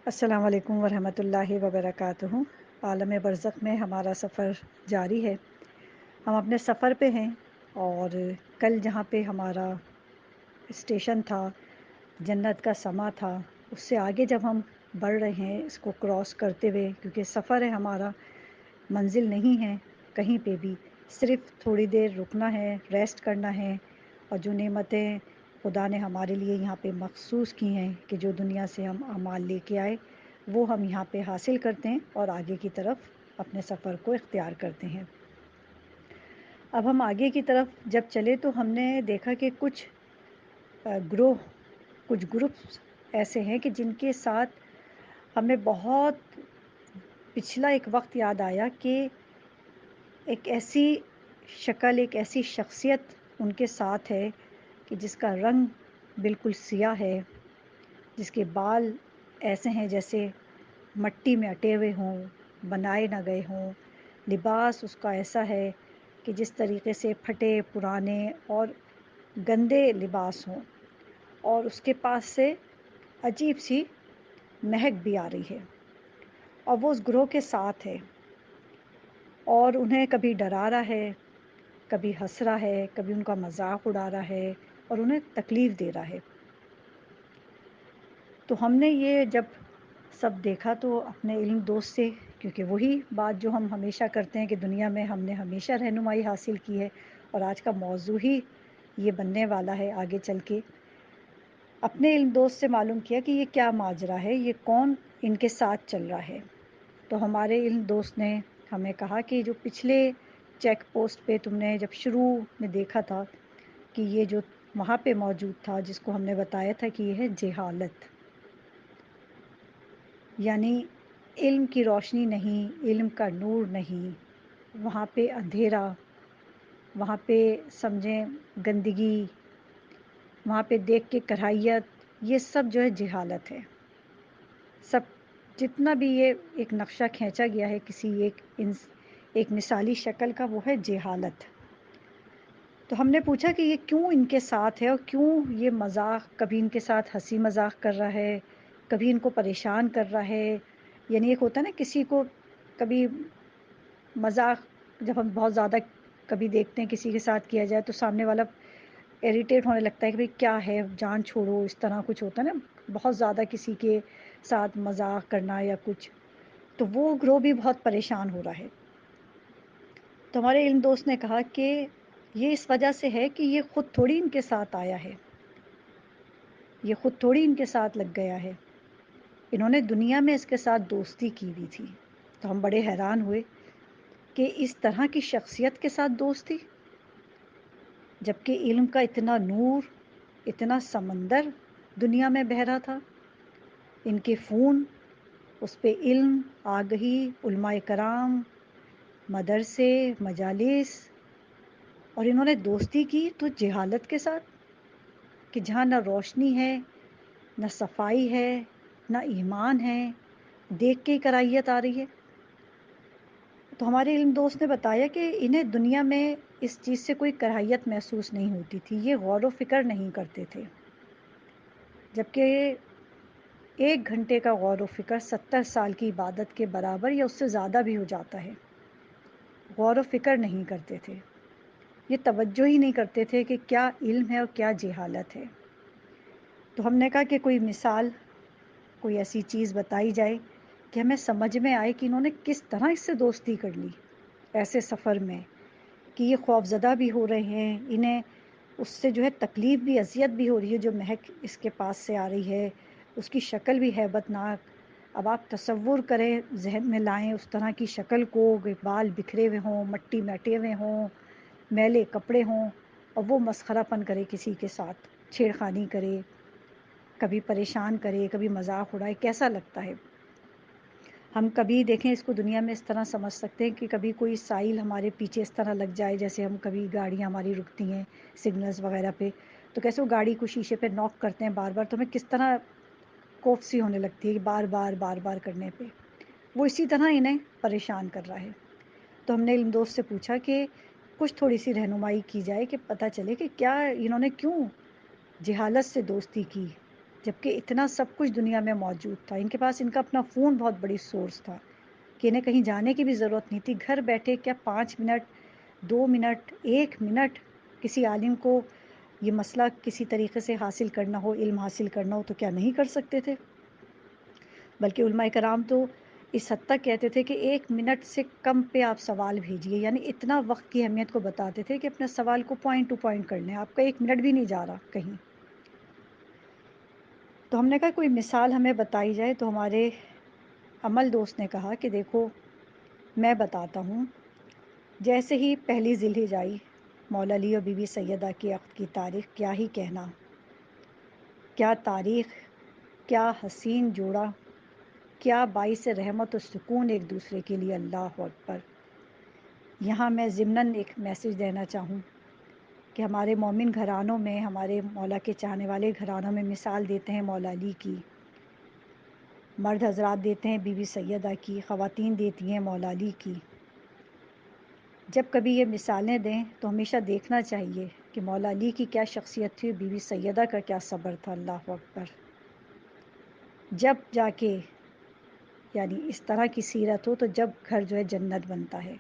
السلام علیکم ورحمۃ اللہ وبرکاتہ۔ عالم برزخ میں ہمارا سفر جاری ہے۔ ہم اپنے سفر پہ ہیں اور کل جہاں پہ ہمارا اسٹیشن تھا، جنت کا سما تھا، اس سے آگے جب ہم بڑھ رہے ہیں اس کو کراس کرتے ہوئے، کیونکہ سفر ہے ہمارا، منزل نہیں ہے کہیں پہ بھی، صرف تھوڑی دیر رکنا ہے، ریسٹ کرنا ہے، اور جو نعمتیں خدا نے ہمارے لیے یہاں پہ مخصوص کی ہیں کہ جو دنیا سے ہم اعمال لے کے آئے وہ ہم یہاں پہ حاصل کرتے ہیں اور آگے کی طرف اپنے سفر کو اختیار کرتے ہیں۔ اب ہم آگے کی طرف جب چلے تو ہم نے دیکھا کہ کچھ گروہ، کچھ گروپس ایسے ہیں کہ جن کے ساتھ ہمیں بہت پچھلا ایک وقت یاد آیا کہ ایک ایسی شکل، ایک ایسی شخصیت ان کے ساتھ ہے کہ جس کا رنگ بالکل سیاہ ہے، جس کے بال ایسے ہیں جیسے مٹی میں اٹے ہوئے ہوں، بنائے نہ گئے ہوں، لباس اس کا ایسا ہے کہ جس طریقے سے پھٹے پرانے اور گندے لباس ہوں، اور اس کے پاس سے عجیب سی مہک بھی آ رہی ہے، اور وہ اس گروہ کے ساتھ ہے اور انہیں کبھی ڈرا رہا ہے، کبھی ہنس رہا ہے، کبھی ان کا مذاق اڑا رہا ہے اور انہیں تکلیف دے رہا ہے۔ تو ہم نے یہ جب سب دیکھا تو اپنے علم دوست سے، کیونکہ وہی بات جو ہم ہمیشہ کرتے ہیں کہ دنیا میں ہم نے ہمیشہ رہنمائی حاصل کی ہے اور آج کا موضوع ہی یہ بننے والا ہے آگے چل کے، اپنے علم دوست سے معلوم کیا کہ یہ کیا ماجرا ہے، یہ کون ان کے ساتھ چل رہا ہے۔ تو ہمارے علم دوست نے ہمیں کہا کہ جو پچھلے چیک پوسٹ پہ تم نے جب شروع میں دیکھا تھا کہ یہ جو وہاں پہ موجود تھا، جس کو ہم نے بتایا تھا کہ یہ ہے جہالت، یعنی علم کی روشنی نہیں، علم کا نور نہیں، وہاں پہ اندھیرا، وہاں پہ سمجھیں گندگی، وہاں پہ دیکھ کے کراہیت، یہ سب جو ہے جہالت ہے۔ سب جتنا بھی یہ ایک نقشہ کھینچا گیا ہے کسی ایک مثالی شکل کا، وہ ہے جہالت۔ تو ہم نے پوچھا کہ یہ کیوں ان کے ساتھ ہے اور کیوں یہ مذاق، کبھی ان کے ساتھ ہنسی مذاق کر رہا ہے، کبھی ان کو پریشان کر رہا ہے، یعنی ایک ہوتا ہے نا کسی کو کبھی مذاق جب ہم بہت زیادہ کبھی دیکھتے ہیں کسی کے ساتھ کیا جائے تو سامنے والا اریٹیٹ ہونے لگتا ہے کہ بھئی کیا ہے، جان چھوڑو، اس طرح کچھ ہوتا ہے نا، بہت زیادہ کسی کے ساتھ مذاق کرنا یا کچھ، تو وہ گروہ بھی بہت پریشان ہو رہا ہے۔ تو ہمارے علم دوست نے کہا کہ یہ اس وجہ سے ہے کہ یہ خود تھوڑی ان کے ساتھ آیا ہے، یہ خود تھوڑی ان کے ساتھ لگ گیا ہے، انہوں نے دنیا میں اس کے ساتھ دوستی کی ہوئی تھی۔ تو ہم بڑے حیران ہوئے کہ اس طرح کی شخصیت کے ساتھ دوستی، جبکہ علم کا اتنا نور، اتنا سمندر دنیا میں بہہ رہا تھا، ان کے فون، اس پہ علم، آگہی، علماء کرام، مدرسے، مجالس، اور انہوں نے دوستی کی تو جہالت کے ساتھ، کہ جہاں نہ روشنی ہے، نہ صفائی ہے، نہ ایمان ہے، دیکھ کے ہی کراہیت آ رہی ہے۔ تو ہمارے علم دوست نے بتایا کہ انہیں دنیا میں اس چیز سے کوئی کراہیت محسوس نہیں ہوتی تھی، یہ غور و فکر نہیں کرتے تھے، جبکہ 1 گھنٹے کا غور و فکر 70 سال کی عبادت کے برابر یا اس سے زیادہ بھی ہو جاتا ہے۔ غور و فکر نہیں کرتے تھے، یہ توجہ ہی نہیں کرتے تھے کہ کیا علم ہے اور کیا جہالت ہے۔ تو ہم نے کہا کہ کوئی مثال، کوئی ایسی چیز بتائی جائے کہ ہمیں سمجھ میں آئے کہ انہوں نے کس طرح اس سے دوستی کر لی ایسے سفر میں، کہ یہ خوفزدہ بھی ہو رہے ہیں، انہیں اس سے جو ہے تکلیف بھی، اذیت بھی ہو رہی ہے، جو مہک اس کے پاس سے آ رہی ہے، اس کی شکل بھی ہیبت ناک۔ اب آپ تصور کریں، ذہن میں لائیں اس طرح کی شکل کو، بال بکھرے ہوئے ہوں، مٹی میں اٹے ہوئے ہوں، میلے کپڑے ہوں، اور وہ مسخرہ پن کرے، کسی کے ساتھ چھیڑ خانی کرے، کبھی پریشان کرے، کبھی مذاق اڑائے، کیسا لگتا ہے۔ ہم کبھی دیکھیں اس کو دنیا میں اس طرح سمجھ سکتے ہیں کہ کبھی کوئی سائل ہمارے پیچھے اس طرح لگ جائے، جیسے ہم کبھی گاڑیاں ہماری رکتی ہیں سگنلز وغیرہ پہ، تو کیسے وہ گاڑی کو شیشے پہ نوک کرتے ہیں بار بار، تو ہمیں کس طرح کوف سی ہونے لگتی ہے کہ بار بار بار بار کرنے پہ، وہ اسی طرح انہیں پریشان کر رہا ہے۔ تو ہم نے علم دوست سے پوچھا کہ کچھ تھوڑی سی رہنمائی کی جائے کہ پتہ چلے کہ کیا انہوں نے کیوں جہالت سے دوستی کی، جبکہ اتنا سب کچھ دنیا میں موجود تھا. ان کے پاس ان کا اپنا فون بہت بڑی سورس تھا کہ انہیں کہیں جانے کی بھی ضرورت نہیں تھی. گھر بیٹھے کیا 5 منٹ 2 منٹ 1 منٹ کسی عالم کو یہ مسئلہ کسی طریقے سے حاصل کرنا ہو، علم حاصل کرنا ہو تو کیا نہیں کر سکتے تھے؟ بلکہ علماء کرام تو اس حد تک کہتے تھے کہ 1 منٹ سے کم پہ آپ سوال بھیجیے، یعنی اتنا وقت کی اہمیت کو بتاتے تھے کہ اپنے سوال کو پوائنٹ ٹو پوائنٹ کر لیں، آپ کا 1 منٹ بھی نہیں جا رہا کہیں. تو ہم نے کہا کوئی مثال ہمیں بتائی جائے. تو ہمارے عمل دوست نے کہا کہ دیکھو میں بتاتا ہوں. جیسے ہی پہلی ذی الحجہ آئی، مولا علی اور بی بی سیدہ کی عقد کی تاریخ، کیا ہی کہنا، کیا تاریخ، کیا حسین جوڑا، کیا باعث رحمت و سکون ایک دوسرے کے لیے. اللہ اکبر. یہاں میں ضمناً ایک میسج دینا چاہوں کہ ہمارے مومن گھرانوں میں، ہمارے مولا کے چاہنے والے گھرانوں میں مثال دیتے ہیں مولا علی کی، مرد حضرات دیتے ہیں بی بی سیدہ کی، خواتین دیتی ہیں مولا علی کی. جب کبھی یہ مثالیں دیں تو ہمیشہ دیکھنا چاہیے کہ مولا علی کی کیا شخصیت تھی، بی بی سیدہ کا کیا صبر تھا. اللہ اکبر. جب جا کے یعنی اس طرح کی سیرت ہو تو جب گھر جو ہے جنت بنتا ہے.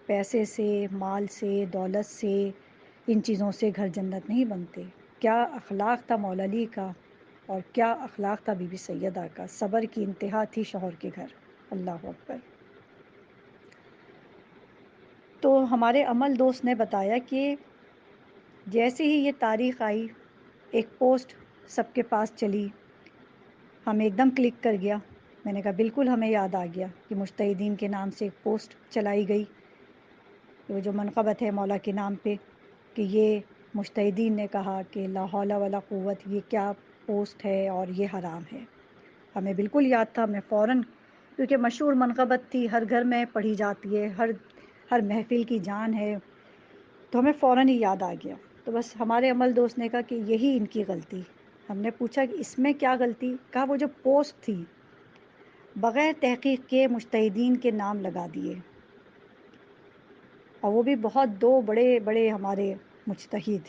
پیسے سے، مال سے، دولت سے، ان چیزوں سے گھر جنت نہیں بنتے. کیا اخلاق تھا مولا علی کا اور کیا اخلاق تھا بی بی سیدہ کا. صبر کی انتہا تھی شوہر کے گھر. اللہ اکبر. تو ہمارے عمل دوست نے بتایا کہ جیسے ہی یہ تاریخ آئی، ایک پوسٹ سب کے پاس چلی، ہمیں ایک دم کلک کر گیا. میں نے کہا بالکل ہمیں یاد آ گیا کہ مجتہدین کے نام سے ایک پوسٹ چلائی گئی، وہ جو منقبت ہے مولا کے نام پہ کہ یہ مجتہدین نے کہا کہ لا حول ولا قوت، یہ کیا پوسٹ ہے اور یہ حرام ہے. ہمیں بالکل یاد تھا. میں فوراً، کیونکہ مشہور منقبت تھی، ہر گھر میں پڑھی جاتی ہے، ہر محفل کی جان ہے، تو ہمیں فوراً ہی یاد آ گیا. تو بس ہمارے عمل دوست نے کہا کہ یہی ان کی غلطی. ہم نے پوچھا کہ اس میں کیا غلطی؟ کہا وہ جو پوسٹ تھی بغیر تحقیق کے مجتہدین کے نام لگا دیے، اور وہ بھی بہت دو بڑے بڑے ہمارے مجتہد،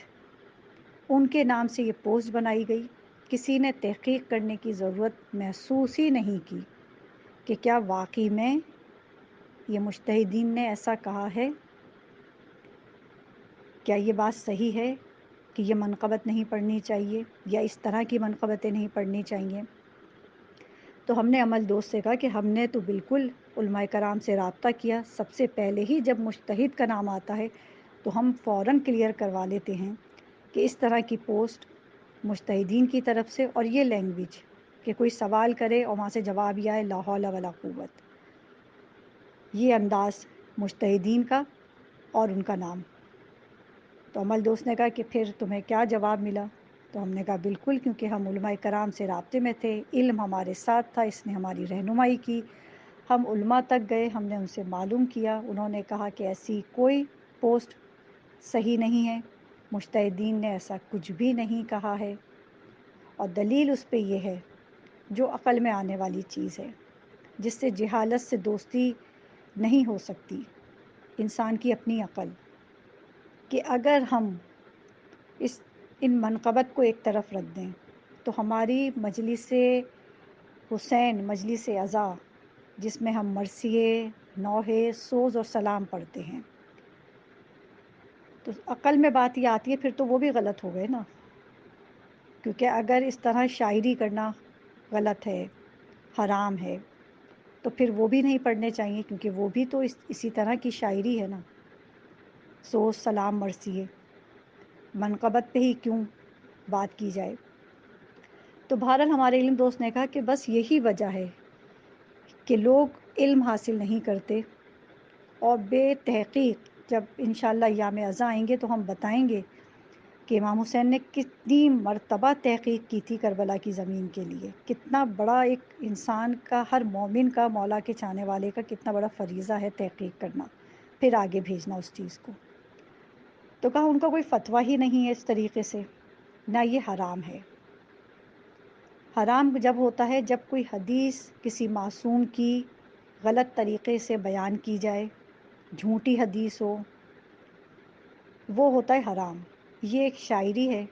ان کے نام سے یہ پوسٹ بنائی گئی. کسی نے تحقیق کرنے کی ضرورت محسوس ہی نہیں کی کہ کیا واقعی میں یہ مجتہدین نے ایسا کہا ہے، کیا یہ بات صحیح ہے کہ یہ منقبت نہیں پڑھنی چاہیے یا اس طرح کی منقبتیں نہیں پڑھنی چاہیے. تو ہم نے عمل دوست سے کہا کہ ہم نے تو بالکل علماء کرام سے رابطہ کیا. سب سے پہلے ہی جب مجتہد کا نام آتا ہے تو ہم فوراً کلیئر کروا لیتے ہیں کہ اس طرح کی پوسٹ مجتہدین کی طرف سے، اور یہ لینگویج کہ کوئی سوال کرے اور وہاں سے جواب یہ آئے لا حول ولا قوت، یہ انداز مجتہدین کا اور ان کا نام. تو عمل دوست نے کہا کہ پھر تمہیں کیا جواب ملا؟ تو ہم نے کہا بالکل، کیونکہ ہم علماء کرام سے رابطے میں تھے، علم ہمارے ساتھ تھا، اس نے ہماری رہنمائی کی. ہم علماء تک گئے، ہم نے ان سے معلوم کیا، انہوں نے کہا کہ ایسی کوئی پوسٹ صحیح نہیں ہے، مجتہدین نے ایسا کچھ بھی نہیں کہا ہے. اور دلیل اس پہ یہ ہے جو عقل میں آنے والی چیز ہے، جس سے جہالت سے دوستی نہیں ہو سکتی، انسان کی اپنی عقل، کہ اگر ہم ان منقبت کو ایک طرف رکھ دیں تو ہماری مجلس حسین، مجلس عزا، جس میں ہم مرثیے، نوحے، سوز اور سلام پڑھتے ہیں، تو عقل میں بات یہ آتی ہے پھر تو وہ بھی غلط ہو گئے نا. کیونکہ اگر اس طرح شاعری کرنا غلط ہے، حرام ہے، تو پھر وہ بھی نہیں پڑھنے چاہیے، کیونکہ وہ بھی تو اسی طرح کی شاعری ہے نا. سوز، سلام، مرثیے، منقبت پہ ہی کیوں بات کی جائے. تو بہرحال ہمارے علم دوست نے کہا کہ بس یہی وجہ ہے کہ لوگ علم حاصل نہیں کرتے، اور بے تحقیق جب انشاءاللہ ایام عزا آئیں گے تو ہم بتائیں گے کہ امام حسین نے کتنی مرتبہ تحقیق کی تھی کربلا کی زمین کے لیے. کتنا بڑا ایک انسان کا، ہر مومن کا، مولا کے چاہنے والے کا کتنا بڑا فریضہ ہے تحقیق کرنا، پھر آگے بھیجنا اس چیز کو. تو کہا ان کا کوئی فتویٰ ہی نہیں ہے اس طریقے سے، نہ یہ حرام ہے. حرام جب ہوتا ہے جب کوئی حدیث کسی معصوم کی غلط طریقے سے بیان کی جائے، جھوٹی حدیث ہو، وہ ہوتا ہے حرام. یہ ایک شاعری ہے،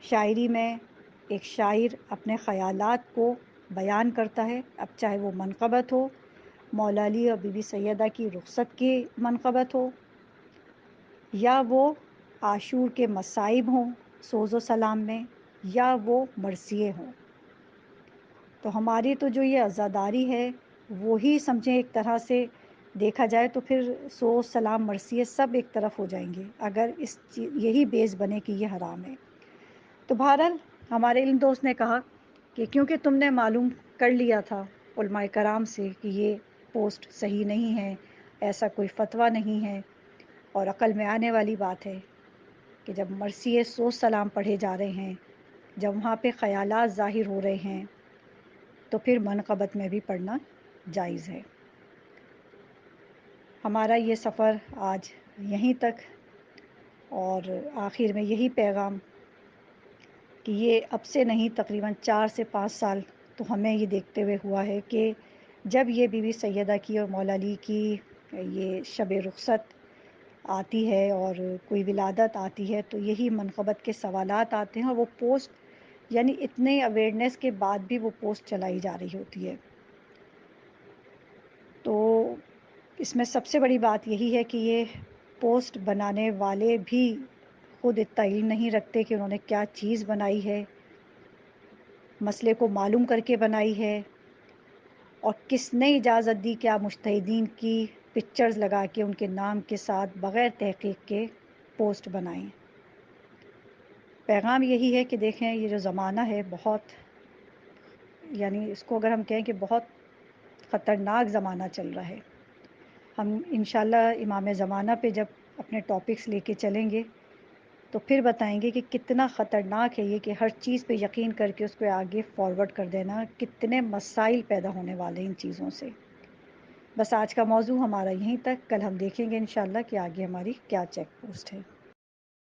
شاعری میں ایک شاعر اپنے خیالات کو بیان کرتا ہے، اب چاہے وہ منقبت ہو، مولا علی اور بی بی سیدہ کی رخصت کی منقبت ہو، یا وہ عاشور کے مصائب ہوں سوز و سلام میں، یا وہ مرثیے ہوں۔ تو ہماری تو جو یہ عزاداری ہے وہی سمجھیں ایک طرح سے دیکھا جائے تو پھر سوز سلام مرثیے سب ایک طرف ہو جائیں گے اگر یہی بیس بنے کہ یہ حرام ہے۔ تو بہرحال ہمارے علم دوست نے کہا کہ کیونکہ تم نے معلوم کر لیا تھا علماء کرام سے کہ یہ پوسٹ صحیح نہیں ہے، ایسا کوئی فتویٰ نہیں ہے، اور عقل میں آنے والی بات ہے کہ جب مرثیے سوز سلام پڑھے جا رہے ہیں، جب وہاں پہ خیالات ظاہر ہو رہے ہیں، تو پھر منقبت میں بھی پڑھنا جائز ہے۔ ہمارا یہ سفر آج یہیں تک، اور آخر میں یہی پیغام کہ یہ اب سے نہیں، تقریباً 4 سے 5 سال تو ہمیں یہ دیکھتے ہوئے ہوا ہے کہ جب یہ بی بی سیدہ کی اور مولا علی کی یہ شب رخصت آتی ہے اور کوئی ولادت آتی ہے تو یہی منقبت کے سوالات آتے ہیں، اور وہ پوسٹ یعنی اتنے اویئرنیس کے بعد بھی وہ پوسٹ چلائی جا رہی ہوتی ہے۔ تو اس میں سب سے بڑی بات یہی ہے کہ یہ پوسٹ بنانے والے بھی خود اتنا علم نہیں رکھتے کہ انہوں نے کیا چیز بنائی ہے، مسئلے کو معلوم کر کے بنائی ہے، اور کس نے اجازت دی کیا مجتہدین کی پکچرز لگا کے ان کے نام کے ساتھ بغیر تحقیق کے پوسٹ بنائیں۔ پیغام یہی ہے کہ دیکھیں یہ جو زمانہ ہے بہت، یعنی اس کو اگر ہم کہیں کہ بہت خطرناک زمانہ چل رہا ہے۔ ہم انشاءاللہ امام زمانہ پہ جب اپنے ٹاپکس لے کے چلیں گے تو پھر بتائیں گے کہ کتنا خطرناک ہے یہ کہ ہر چیز پہ یقین کر کے اس کو آگے فارورڈ کر دینا، کتنے مسائل پیدا ہونے والے ہیں ان چیزوں سے۔ بس آج کا موضوع ہمارا یہیں تک، کل ہم دیکھیں گے انشاءاللہ کہ آگے ہماری کیا چیک پوسٹ ہے۔